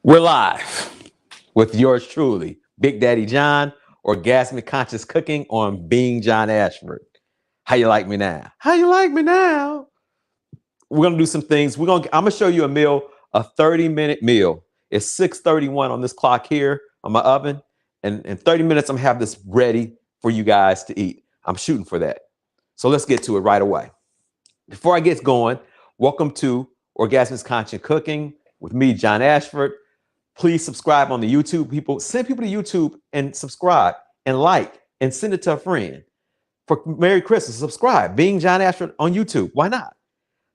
We're live with yours truly, Big Daddy John, Orgasmic Conscious Cooking on Being John Ashford. How you like me now? How you like me now? We're gonna do some things. I'm gonna show you a meal, a 30-minute meal. It's 6:31 on this clock here on my oven, and in 30 minutes I'm gonna have this ready for you guys to eat. I'm shooting for that. So let's get to it right away. Before I get going, welcome to Orgasmic Conscious Cooking with me, John Ashford. Please subscribe on the YouTube. Send people to YouTube and subscribe and like and send it to a friend. For Merry Christmas, subscribe. Being John Ashford on YouTube. Why not?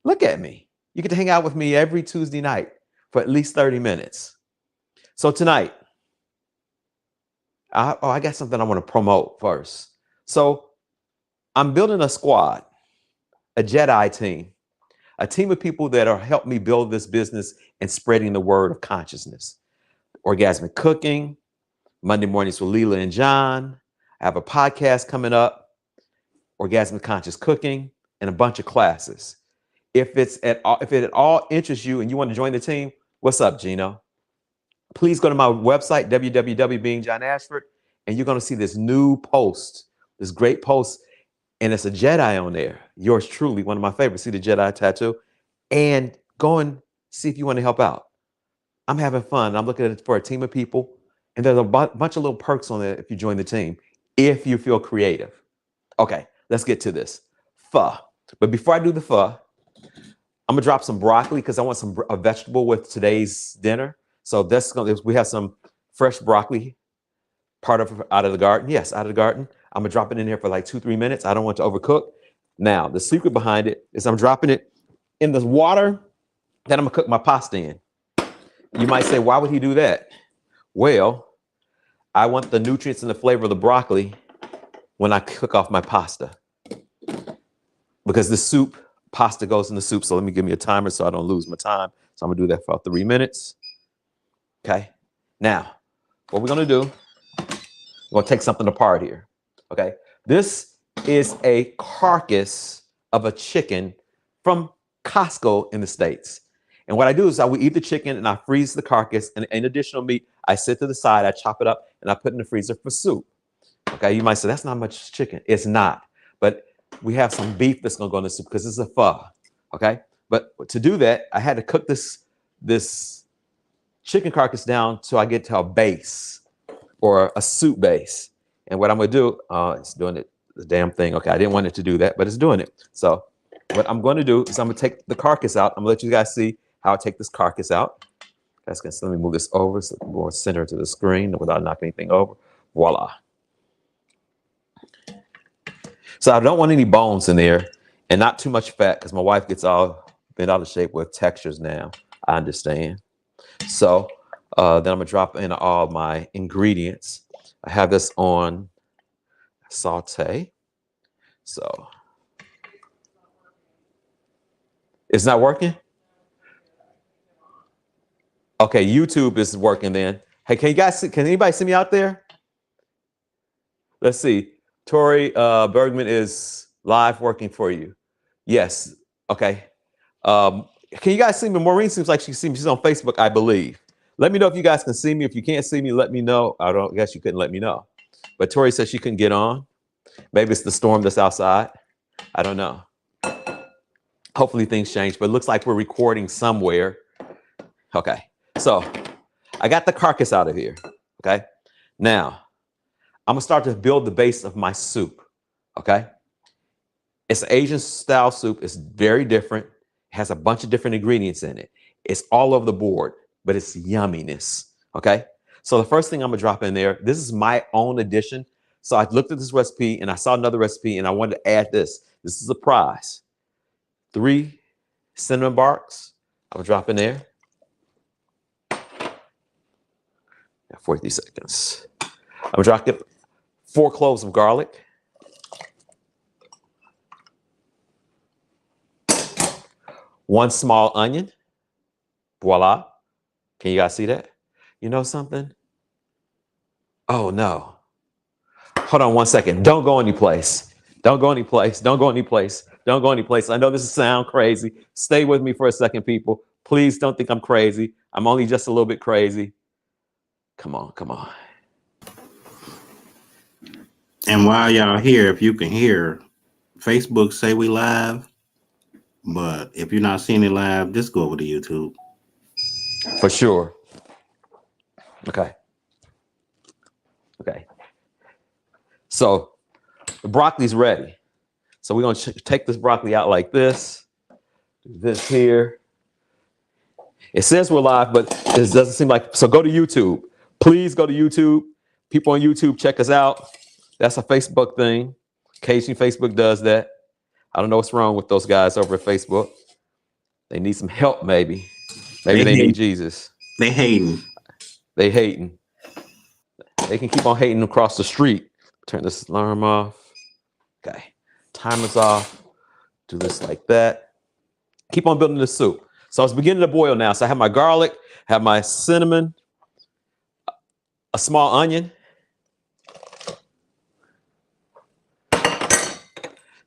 Look at me. You get to hang out with me every Tuesday night for at least 30 minutes. So tonight, I got something I want to promote first. So I'm building a squad, a Jedi team, a team of people that are helping me build this business and spreading the word of consciousness. Orgasmic Cooking, Monday mornings with Leela and John. I have a podcast coming up, Orgasmic Conscious Cooking, and a bunch of classes. If it at all interests you and you want to join the team, what's up, Gino? Please go to my website, www.beingjohnashford, and you're going to see this new post, this great post, and it's a Jedi on there. Yours truly, one of my favorites. See the Jedi tattoo? And go and see if you want to help out. I'm having fun. I'm looking at it for a team of people, and there's a bunch of little perks on it if you join the team, if you feel creative. Okay, let's get to this. Pho. But before I do the pho, I'm gonna drop some broccoli because I want a vegetable with today's dinner. So we have some fresh broccoli, out of the garden. Yes, out of the garden. I'm gonna drop it in here for like 2-3 minutes. I don't want to overcook. Now, the secret behind it is I'm dropping it in the water that I'm gonna cook my pasta in. You might say, why would he do that? Well, I want the nutrients and the flavor of the broccoli when I cook off my pasta. Because the pasta goes in the soup. So let me give me a timer so I don't lose my time. So I'm gonna do that for about 3 minutes. Okay. Now, what we're gonna do, we're gonna take something apart here. Okay. This is a carcass of a chicken from Costco in the States. And what I do is I would eat the chicken and I freeze the carcass, and any additional meat I set to the side, I chop it up and I put in the freezer for soup. Okay, you might say that's not much chicken. It's not, but we have some beef that's gonna go in the soup because it's a pho. Okay, but to do that, I had to cook this chicken carcass down till I get to a base or a soup base. And what I'm gonna do, it's doing the damn thing. Okay, I didn't want it to do that, but it's doing it. So what I'm going to do is I'm gonna take the carcass out. I'm gonna let you guys see how I take this carcass out. Let me move this over so it's more center to the screen without knocking anything over. Voila. So I don't want any bones in there and not too much fat because my wife gets all bent out of shape with textures now. I understand. So then I'm gonna drop in all my ingredients. I have this on saute. So it's not working? Okay, YouTube is working then. Hey, can anybody see me out there? Let's see. Tori Bergman is live working for you. Yes. Okay. Can you guys see me? Maureen seems like she can see me. She's on Facebook, I believe. Let me know if you guys can see me. If you can't see me, let me know. I guess you couldn't let me know. But Tori said she couldn't get on. Maybe it's the storm that's outside. I don't know. Hopefully things change, but it looks like we're recording somewhere. Okay. So I got the carcass out of here. Okay. Now I'm gonna start to build the base of my soup. Okay. It's an Asian style soup. It's very different. It has a bunch of different ingredients in it. It's all over the board, but it's yumminess. Okay. So the first thing I'm gonna drop in there, this is my own addition. So I looked at this recipe and I saw another recipe and I wanted to add this. This is a prize. 3 cinnamon barks. I'm gonna drop in there. 40 seconds. I'm gonna drop 4 cloves of garlic. 1 small onion. Voila. Can you guys see that? You know something? Oh no. Hold on 1 second. Don't go any place. Don't go any place. Don't go any place. Don't go any place. I know this sounds crazy. Stay with me for a second, people. Please don't think I'm crazy. I'm only just a little bit crazy. Come on, come on. And while y'all here, if you can hear, Facebook say we live, but if you're not seeing it live, just go over to YouTube. For sure. Okay. Okay. So the broccoli's ready. So we're going to take this broccoli out like this. Do this here. It says we're live, but it doesn't seem like. So go to YouTube. Please go to YouTube. People on YouTube, check us out. That's a Facebook thing. Occasionally Facebook does that. I don't know what's wrong with those guys over at Facebook. They need some help, maybe. Maybe they need Jesus. They hating. They hating. They can keep on hating across the street. Turn this alarm off. Okay. Timer's off. Do this like that. Keep on building the soup. So it's beginning to boil now. So I have my garlic, have my cinnamon, a small onion,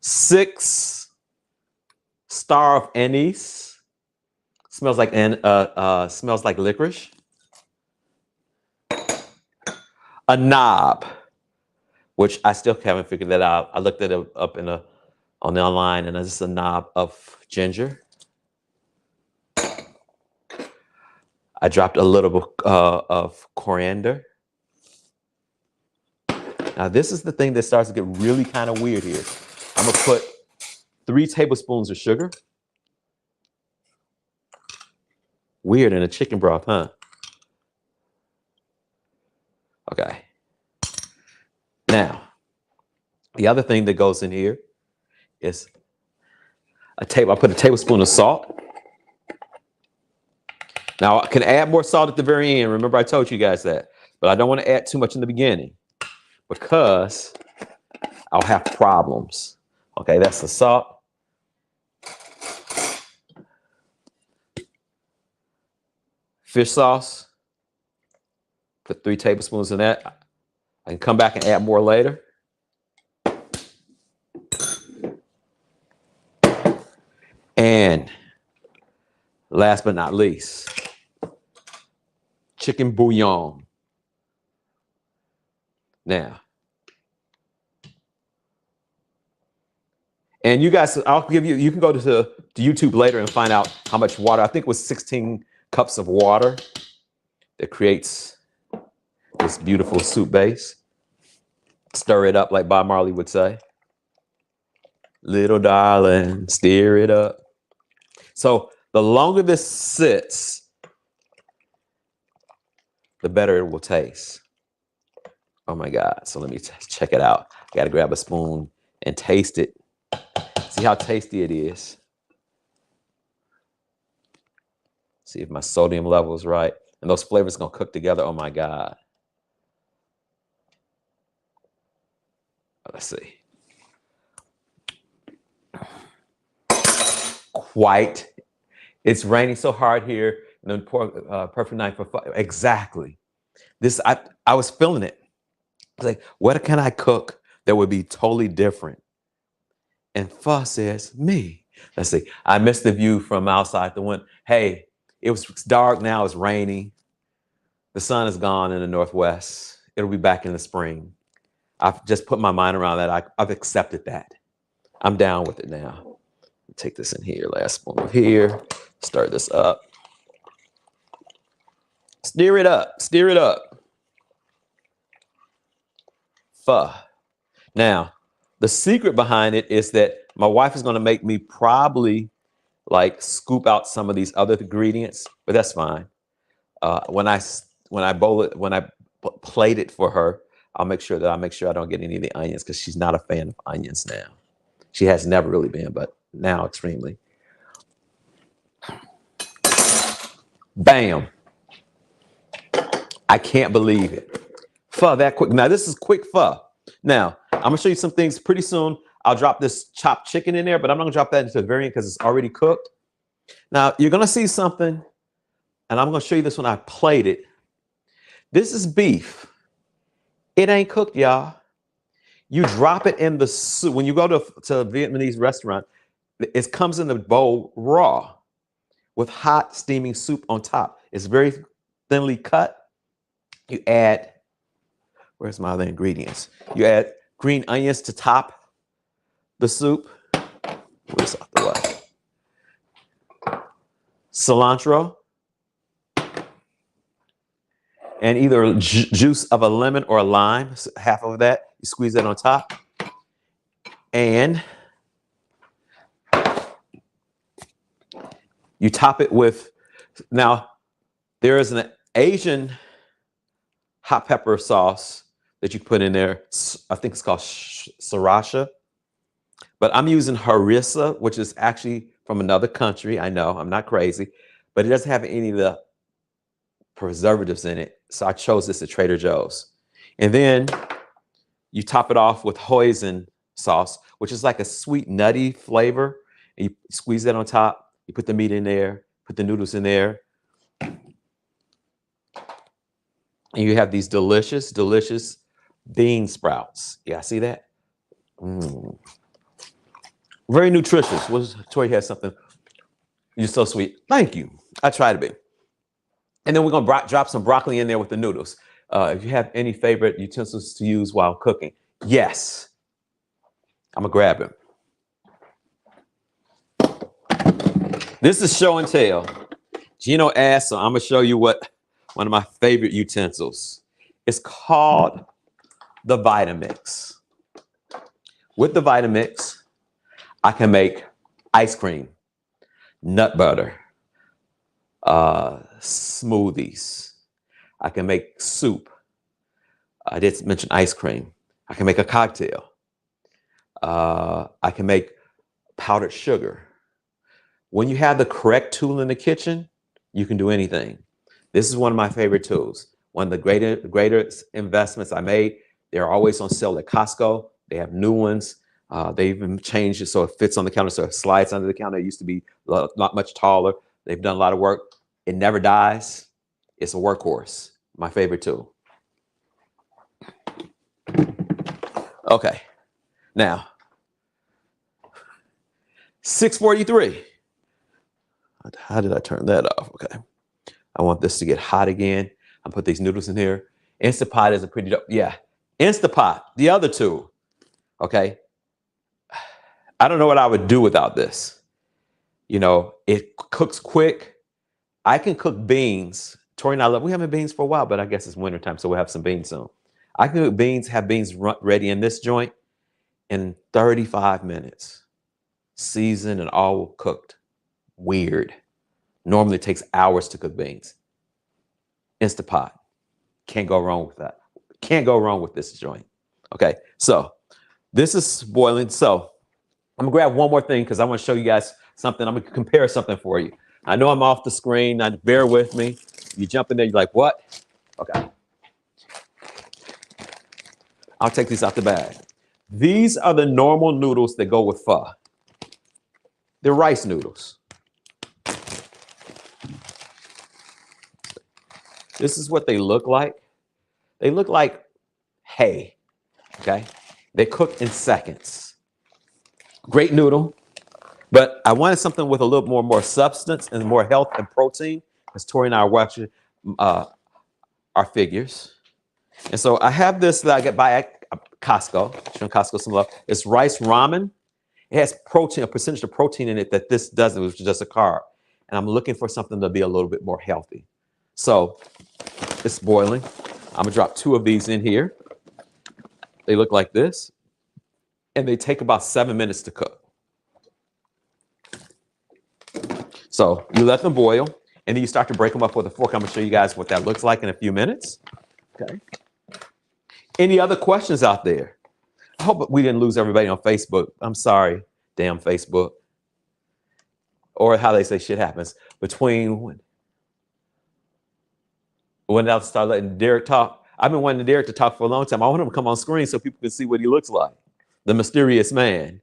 6 star of anise. Smells like licorice. A knob, which I still haven't figured that out. I looked it up on the online, and it's a knob of ginger. I dropped a little bit of coriander. Now this is the thing that starts to get really kind of weird here. I'm gonna put 3 tablespoons of sugar. Weird in a chicken broth, huh? Okay. Now, the other thing that goes in here is I put a tablespoon of salt. Now, I can add more salt at the very end. Remember, I told you guys that. But I don't want to add too much in the beginning because I'll have problems. Okay, that's the salt. Fish sauce. Put 3 tablespoons in that. I can come back and add more later. And last but not least, chicken bouillon. Now, and you guys, I'll give you can go to YouTube later and find out how much water. I think it was 16 cups of water that creates this beautiful soup base. Stir it up like Bob Marley would say. Little darling, stir it up. So the longer this sits, the better it will taste. Oh my God. So let me check it out. I got to grab a spoon and taste it. See how tasty it is. See if my sodium level is right. And those flavors going to cook together. Oh my God. Let's see. Quite. It's raining so hard here. And then perfect night for fun. Exactly. This I was feeling it. I was like, what can I cook that would be totally different? And Pho says, me. Let's see. I missed the view from outside the window. Hey, it's dark now. It's raining. The sun is gone in the northwest. It'll be back in the spring. I've just put my mind around that. I've accepted that. I'm down with it now. Take this in here. Last spoon here. Stir this up. Stir it up. Stir it up. Pho. Now, the secret behind it is that my wife is going to make me probably like scoop out some of these other ingredients, but that's fine. When I plate it for her, I'll make sure I don't get any of the onions because she's not a fan of onions now. She has never really been, but now extremely. Bam. I can't believe it. Pho that quick. Now this is quick pho. Now I'm gonna show you some things pretty soon. I'll drop this chopped chicken in there, but I'm not gonna drop that into the very end because it's already cooked. Now you're gonna see something, and I'm gonna show you this when I plate it. This is beef. It ain't cooked, y'all. You drop it in the soup. When you go to a Vietnamese restaurant, it comes in the bowl raw. with hot steaming soup on top. It's very thinly cut. You add, where's my other ingredients? You add green onions to top the soup. Move this out the way. Cilantro. And either juice of a lemon or a lime, half of that. You squeeze that on top. And you top it with, now there is an Asian hot pepper sauce that you put in there. I think it's called sriracha, but I'm using harissa, which is actually from another country. I know, I'm not crazy, but it doesn't have any of the preservatives in it. So I chose this at Trader Joe's. And then you top it off with hoisin sauce, which is like a sweet, nutty flavor. And you squeeze that on top. You put the meat in there, put the noodles in there. And you have these delicious, delicious bean sprouts. Yeah, see that? Mm. Very nutritious. Tori has something. You're so sweet. Thank you. I try to be. And then we're going to drop some broccoli in there with the noodles. If you have any favorite utensils to use while cooking, yes. I'm going to grab him. This is show and tell. Gino asked, so I'm going to show you one of my favorite utensils. It's called the Vitamix. With the Vitamix, I can make ice cream, nut butter, smoothies. I can make soup. I did mention ice cream. I can make a cocktail. I can make powdered sugar. When you have the correct tool in the kitchen, you can do anything. This is one of my favorite tools. One of the greatest investments I made. They're always on sale at Costco. They have new ones. They even changed it so it fits on the counter, so it slides under the counter. It used to be not much taller. They've done a lot of work. It never dies. It's a workhorse. My favorite tool. Okay. Now, 6:43. How did I turn that off? Okay. I want this to get hot again. I'll put these noodles in here. Instapot is a pretty dope. Yeah. Instapot, the other tool. Okay. I don't know what I would do without this. You know, it cooks quick. I can cook beans. Tori and I love, we haven't beans for a while, but I guess it's wintertime, so we'll have some beans soon. I can cook beans, have beans ready in this joint in 35 minutes. Seasoned and all cooked. Weird. Normally it takes hours to cook beans. Instapot. Can't go wrong with that. Can't go wrong with this joint. Okay, so this is boiling. So I'm gonna grab one more thing because I want to show you guys something. I'm gonna compare something for you. I know I'm off the screen. Now bear with me. You jump in there, you're like, what? Okay. I'll take these out the bag. These are the normal noodles that go with pho. They're rice noodles. This is what they look like. They look like hay, okay? They cook in seconds. Great noodle, but I wanted something with a little more substance and more health and protein, because Tori and I are watching our figures. And so I have this that I get by at Costco, showing Costco some love. It's rice ramen. It has protein, a percentage of protein in it that this doesn't, which is just a carb. And I'm looking for something to be a little bit more healthy. So it's boiling. I'm gonna drop 2 of these in here. They look like this. And they take about 7 minutes to cook. So you let them boil, and then you start to break them up with a fork. I'm gonna show you guys what that looks like in a few minutes. Okay. Any other questions out there? I hope we didn't lose everybody on Facebook. I'm sorry, damn Facebook. Or how they say shit happens. Between when I'll start letting Derek talk. I've been wanting Derek to talk for a long time. I want him to come on screen so people can see what he looks like. The mysterious man,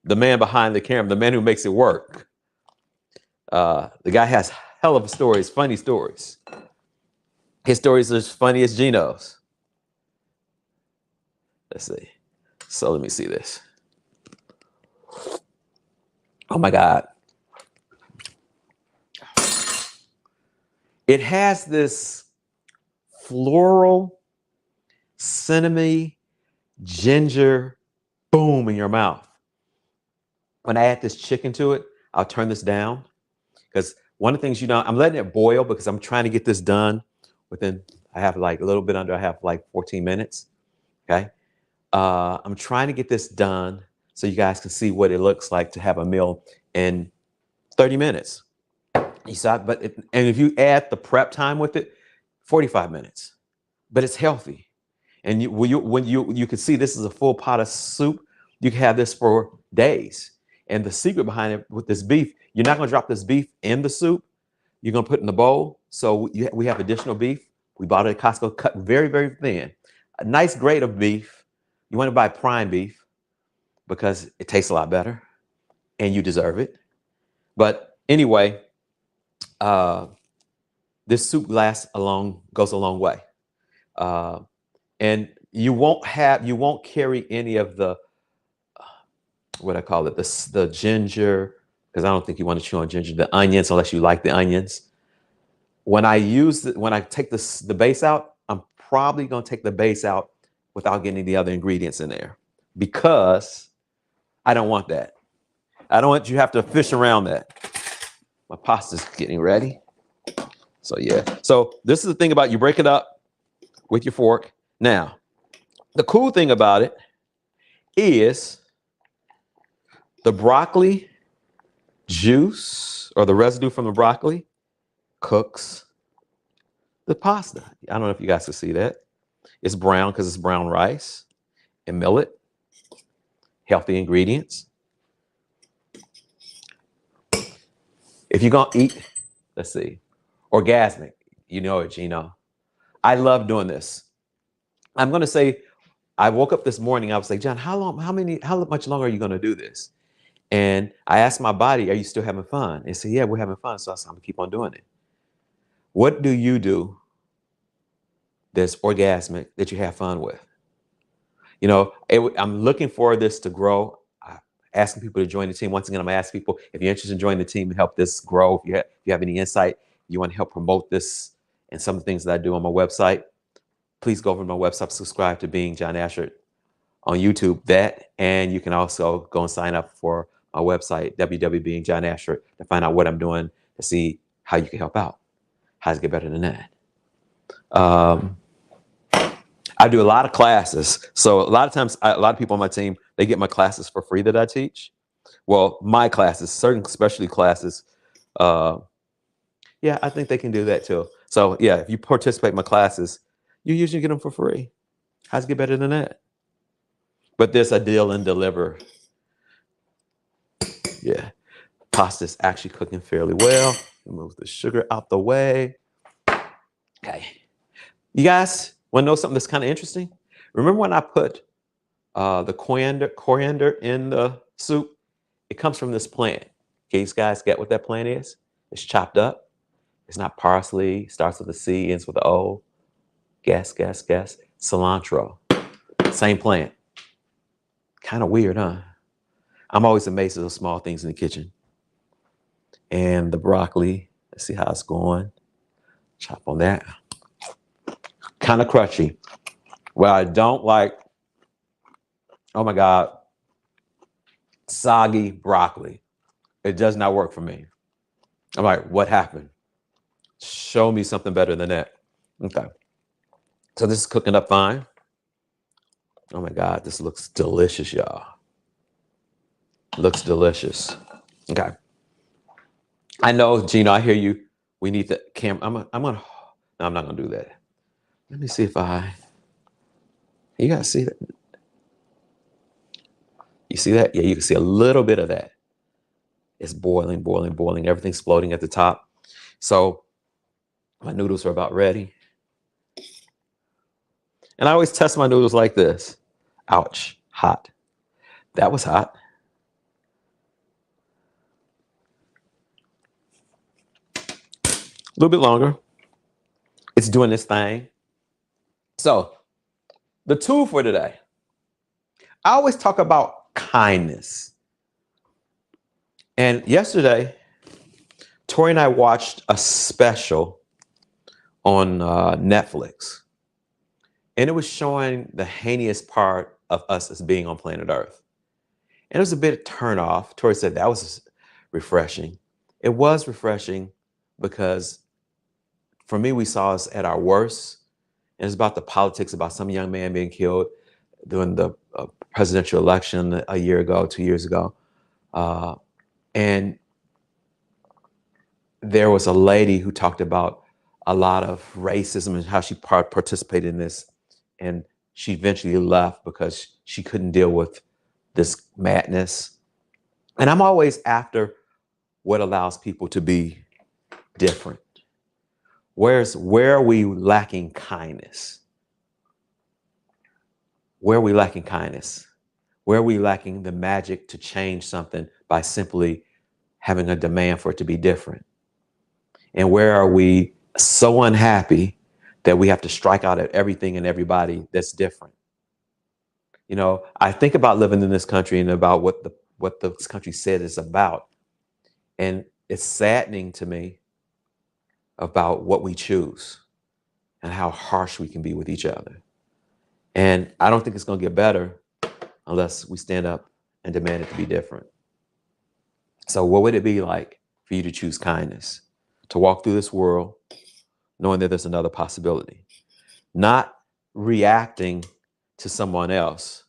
the man behind the camera, the man who makes it work. The guy has hell of stories, funny stories. His stories are as funny as Gino's. Let's see. So let me see this. Oh my God. It has this floral, cinnamon, ginger boom in your mouth. When I add this chicken to it, I'll turn this down because one of the things, I'm letting it boil because I'm trying to get this done within, I have like a little bit under, I have like 14 minutes. Okay. I'm trying to get this done so you guys can see what it looks like to have a meal in 30 minutes. You saw, and if you add the prep time with it, 45 minutes, but it's healthy. And when you can see this is a full pot of soup, you can have this for days. And the secret behind it with this beef, you're not going to drop this beef in the soup. You're going to put it in the bowl. So we have additional beef. We bought it at Costco, cut very, very thin. A nice grade of beef. You want to buy prime beef because it tastes a lot better and you deserve it. But anyway, this soup goes a long way. And you won't carry any of the, what I call it, the ginger, because I don't think you want to chew on ginger, the onions, unless you like the onions. When I take the base out, I'm probably going to take the base out without getting the other ingredients in there because I don't want that. I don't want you to have to fish around that. My pasta's getting ready. So yeah. So this is the thing about you break it up with your fork. Now, the cool thing about it is the broccoli juice or the residue from the broccoli cooks the pasta. I don't know if you guys can see that. It's brown because it's brown rice and millet, healthy ingredients. If you're going to eat, let's see, Orgasmic, you know it, Gino. I love doing this. I'm going to say, I woke up this morning, I was like, John, how much longer are you going to do this? And I asked my body, are you still having fun? And said, yeah, we're having fun. So I'm going to keep on doing it. What do you do that's orgasmic that you have fun with? I'm looking for this to grow. I'm asking people to join the team. Once again, I'm asking people, if you're interested in joining the team and help this grow, if you have any insight, you want to help promote this and some of the things that I do on my website, please go over to my website, subscribe to Being John Asher on YouTube, and you can also go and sign up for my website, www.beingjohnasher, to find out what I'm doing, to see how you can help out, how to get better than that. I do a lot of classes. So a lot of times, a lot of people on my team, they get my classes for free that I teach. Well, my classes, certain specialty classes, yeah, I think they can do that too. So yeah, if you participate in my classes, you usually get them for free. How to get better than that? But there's a deal and deliver. Yeah, pasta's actually cooking fairly well. Move the sugar out the way. Okay. You guys want to know something that's kind of interesting? Remember when I put the coriander in the soup? It comes from this plant. Okay, you guys get what that plant is? It's chopped up. It's not parsley. Starts with a C, ends with an O. Guess. Cilantro. Same plant. Kind of weird, huh? I'm always amazed at those small things in the kitchen. And the broccoli. Let's see how it's going. Chop on that. Kind of crunchy. Well, I don't like, oh my God, soggy broccoli. It does not work for me. I'm like, what happened? Show me something better than that. Okay. So this is cooking up fine. Oh my God, this looks delicious, y'all. Looks delicious. Okay. I know, Gino, I hear you. We need the camera. No, I'm not gonna do that. Let me see if you guys see that? You see that? Yeah, you can see a little bit of that. It's boiling. Everything's floating at the top. So my noodles are about ready. And I always test my noodles like this. Ouch, hot. That was hot. A little bit longer. It's doing this thing. So the tool for today, I always talk about kindness. And yesterday, Tori and I watched a special on Netflix, and it was showing the heinous part of us as being on planet Earth. And it was a bit of turn off. Tori said that was refreshing. It was refreshing because for me, we saw us at our worst. And it's about the politics, about some young man being killed during the presidential election a year ago, 2 years ago. And there was a lady who talked about a lot of racism and how she participated in this. And she eventually left because she couldn't deal with this madness. And I'm always after what allows people to be different. Where are we lacking kindness? Where are we lacking kindness? Where are we lacking the magic to change something by simply having a demand for it to be different? And where are we so unhappy that we have to strike out at everything and everybody that's different? You know, I think about living in this country and about what this country said it's about. And it's saddening to me about what we choose and how harsh we can be with each other. And I don't think it's going to get better unless we stand up and demand it to be different. So what would it be like for you to choose kindness, to walk through this world knowing that there's another possibility, not reacting to someone else,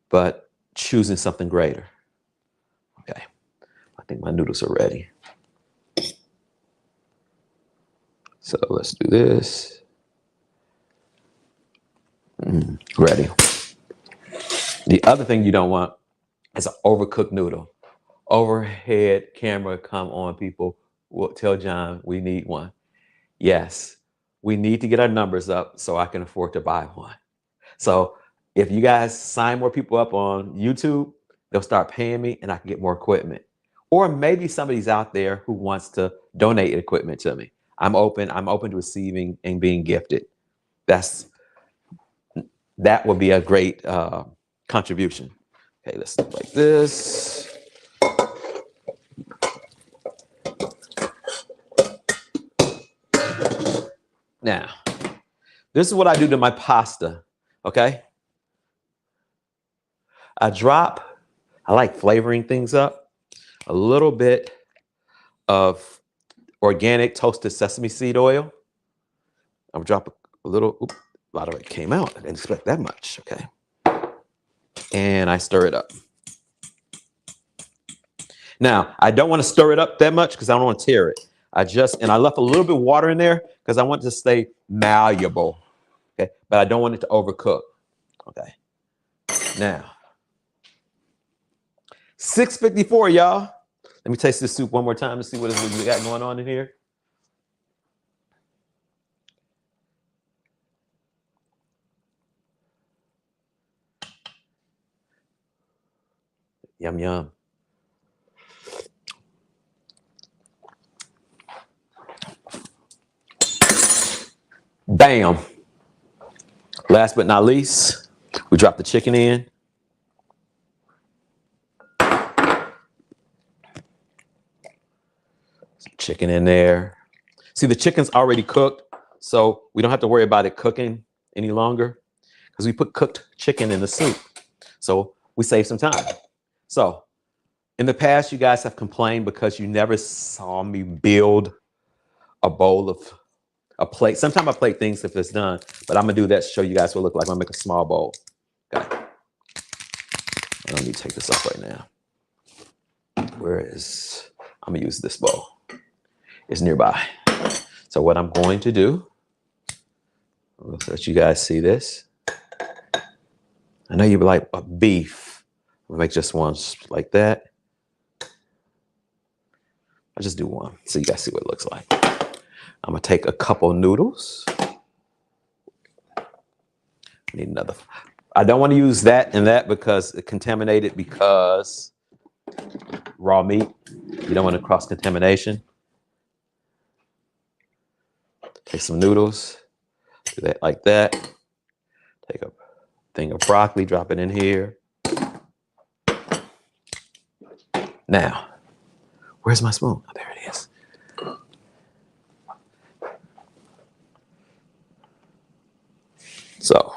but choosing something greater? Okay, I think my noodles are ready. So let's do this. Ready. The other thing you don't want is an overcooked noodle. Overhead camera, come on, people. We'll tell John we need one. Yes, we need to get our numbers up so I can afford to buy one. So if you guys sign more people up on YouTube, they'll start paying me and I can get more equipment. Or maybe somebody's out there who wants to donate equipment to me. I'm open to receiving and being gifted. That would be a great contribution. Okay, let's do it like this. Now, this is what I do to my pasta, okay? I like flavoring things up, a little bit of organic toasted sesame seed oil. I'll drop a little, a lot of it came out. I didn't expect that much, okay? And I stir it up. Now, I don't want to stir it up that much because I don't want to tear it. I left a little bit of water in there because I want it to stay malleable, okay? But I don't want it to overcook, okay? Now, 6:54, y'all. Let me taste this soup one more time to see what we got going on in here. Yum, yum. Bam. Last but not least, we drop the chicken in. Some chicken in there. See, the chicken's already cooked, so we don't have to worry about it cooking any longer because we put cooked chicken in the soup. So we save some time. So in the past, you guys have complained because you never saw me build a bowl of a plate. Sometimes I plate things if it's done, but I'm gonna do that to show you guys what it looks like. I'm gonna make a small bowl. Okay. Let me take this up right now. I'm gonna use this bowl. It's nearby. So what I'm going to do, I'll let you guys see this. I know you'd be like, a beef. I'll make just one like that. I'll just do one so you guys see what it looks like. I'm gonna take a couple noodles. Need another. I don't want to use that and that because it contaminated because raw meat. You don't want to cross contamination. Take some noodles, do that like that. Take a thing of broccoli, drop it in here. Now, where's my spoon? Oh, there it is. So,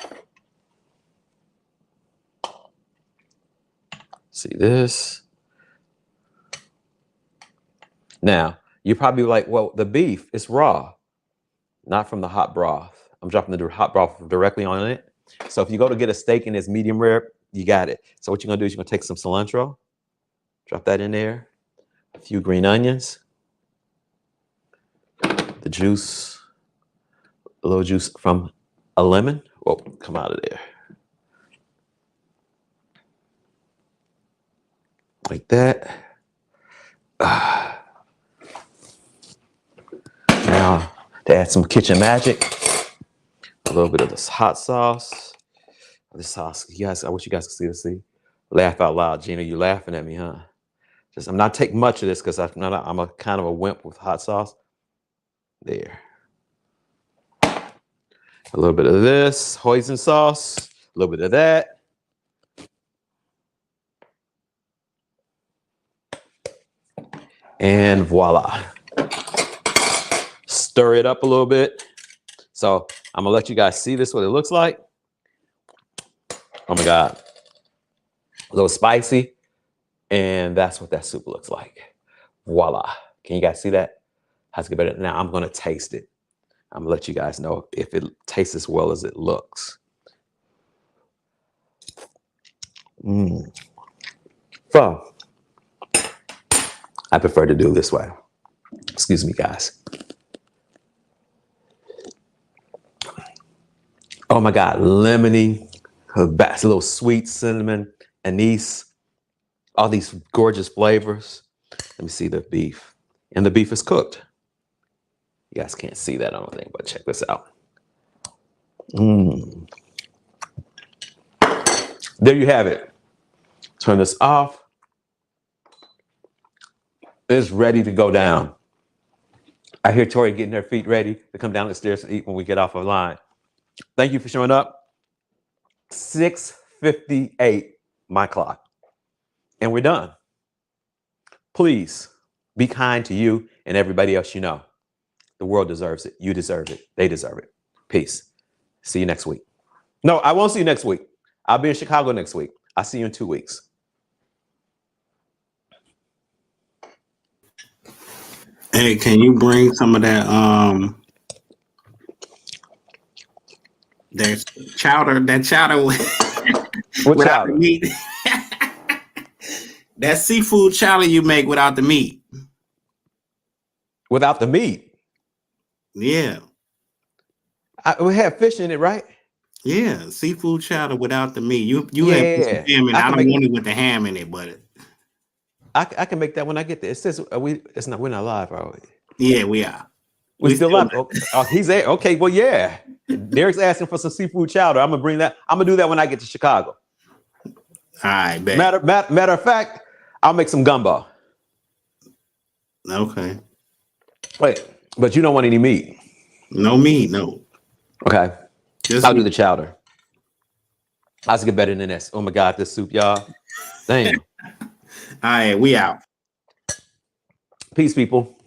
see this. Now, you're probably like, well, the beef is raw, not from the hot broth. I'm dropping the hot broth directly on it. So if you go to get a steak and it's medium rare, you got it. So what you're gonna do is you're gonna take some cilantro, drop that in there, a few green onions, the juice, a little juice from a lemon. Whoa, come out of there. Like that. Now, to add some kitchen magic, a little bit of this hot sauce. This sauce, you guys, I wish you guys could see this. See, laugh out loud, Gina. You laughing at me, huh? Just, I'm not taking much of this because I'm a kind of a wimp with hot sauce. There. A little bit of this hoisin sauce. A little bit of that. And voila. Stir it up a little bit. So I'm gonna let you guys see this, what it looks like. Oh my God. A little spicy. And that's what that soup looks like. Voila. Can you guys see that? How's it get better? Now I'm gonna taste it. I'm gonna let you guys know if it tastes as well as it looks. So I prefer to do it this way. Excuse me, guys. Oh my God, lemony, a little sweet cinnamon, anise, all these gorgeous flavors. Let me see the beef. And the beef is cooked. You guys can't see that, I don't think, but check this out. There you have it. Turn this off. It's ready to go down. I hear Tori getting her feet ready to come down the stairs to eat when we get off our line. Thank you for showing up. 6:58, my clock. And we're done. Please be kind to you and everybody else you know. The world deserves it. You deserve it. They deserve it. Peace. See you next week. No, I won't see you next week. I'll be in Chicago next week. I'll see you in 2 weeks. Hey, can you bring some of that chowder What without chowder? the meat? That seafood chowder you make without the meat. Without the meat. Yeah. We have fish in it, right? Yeah, seafood chowder without the meat. You have put some Yeah. ham in it. I I can don't make want it with the ham in it, but I can make that when I get there. It says it's not, we're not live, are we? yeah, we are. We still live. live. Oh, he's there. Okay, well, yeah. Derek's asking for some seafood chowder. I'm gonna bring that. I'm gonna do that when I get to Chicago. All right, bet. Matter of fact, I'll make some gumbo. Okay. Wait, but you don't want any meat. No meat, no. Okay. Just I'll do the chowder. How's it get better than this? Oh my God, this soup, y'all. Damn. All right, we out. Peace, people.